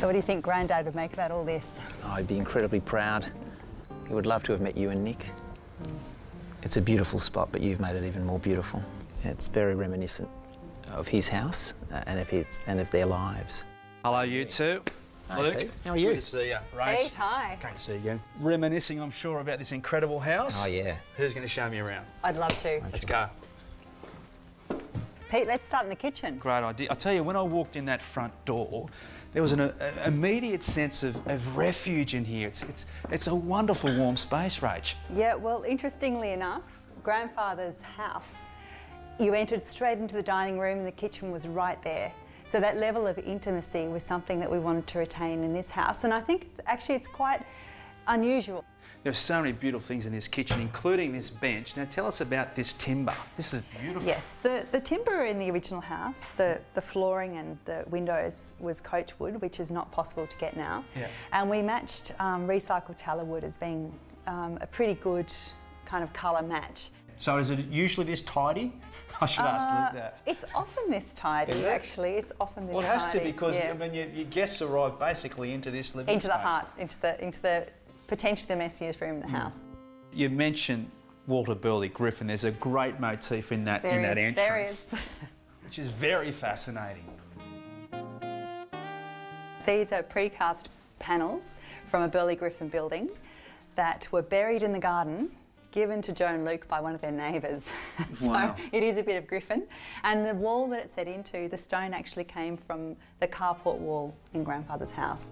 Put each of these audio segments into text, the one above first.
So what do you think Grandad would make about all this? Oh, I'd be incredibly proud. He would love to have met you and Nick. It's a beautiful spot, but you've made it even more beautiful. It's very reminiscent of his house and of their lives. Hello, you two. Hi, Luke, Pete. How are you? Good to see you. Rach. Pete, hi. Great to see you again. Reminiscing, I'm sure, about this incredible house. Oh, yeah. Who's going to show me around? I'd love to. Let's go. Pete, let's start in the kitchen. Great idea. I tell you, when I walked in that front door, there was an immediate sense of refuge in here. It's a wonderful warm space, Rach. Yeah, well, interestingly enough, Grandfather's house, you entered straight into the dining room and the kitchen was right there. So that level of intimacy was something that we wanted to retain in this house, and I think it's quite unusual. There are so many beautiful things in this kitchen, including this bench. Now tell us about this timber. This is beautiful. Yes, the timber in the original house, the flooring and the windows was coach wood, which is not possible to get now. Yeah. And we matched recycled tallow wood as being a pretty good kind of colour match. So is it usually this tidy? I should ask Luke that. It's often this tidy, Is it? actually. It's often this tidy. Well, it has to because, yeah. I mean, your guests arrive basically into this living Into space. the heart, into the potentially the messiest room in the house. You mentioned Walter Burley Griffin. There's a great motif in that entrance. There is. Which is very fascinating. These are precast panels from a Burley Griffin building that were buried in the garden, given to Joe and Luke by one of their neighbours. So Wow. it is a bit of Griffin. And the wall that it's set into, the stone actually came from the carport wall in Grandfather's house.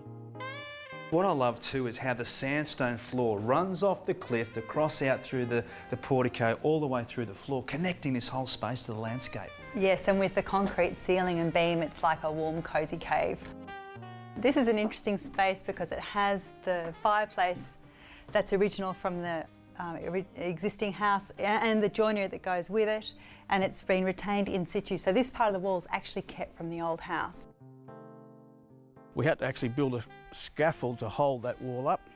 What I love too is how the sandstone floor runs off the cliff to cross out through the portico all the way through the floor, connecting this whole space to the landscape. Yes, and with the concrete ceiling and beam, it's like a warm, cosy cave. This is an interesting space because it has the fireplace that's original from the existing house and the joinery that goes with it, and it's been retained in situ. So this part of the wall is actually kept from the old house. We had to actually build a scaffold to hold that wall up,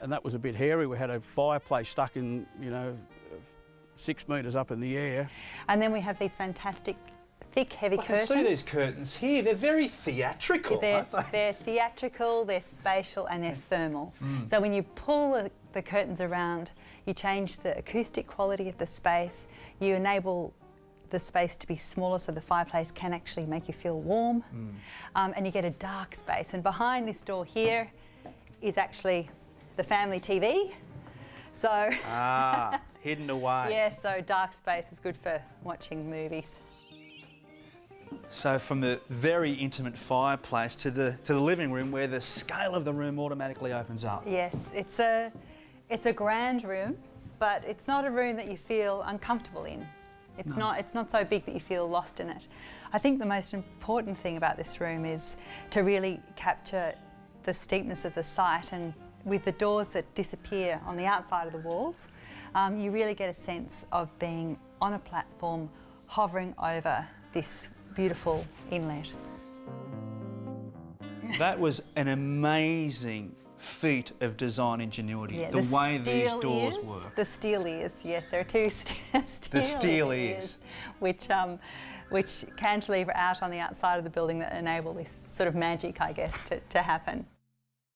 and that was a bit hairy. We had a fireplace stuck in, 6 metres up in the air. And then we have these fantastic thick, heavy curtains. I can see these curtains here. They're very theatrical, aren't they? They're theatrical, they're spatial, and they're thermal. So when you pull the curtains around, you change the acoustic quality of the space, you enable the space to be smaller so the fireplace can actually make you feel warm, and you get a dark space. And behind this door here is actually the family TV. So Hidden away. yeah, so dark space is good for watching movies. So from the very intimate fireplace to the living room, where the scale of the room automatically opens up. Yes, it's a grand room, but it's not a room that you feel uncomfortable in. It's not so big that you feel lost in it. I think the most important thing about this room is to really capture the steepness of the site, and with the doors that disappear on the outside of the walls, you really get a sense of being on a platform hovering over this beautiful inlet. That was an amazing feat of design ingenuity, Yeah, the way these doors ears, work. The steel ears, yes, there are two steel ears. which cantilever out on the outside of the building that enable this sort of magic, I guess, to happen.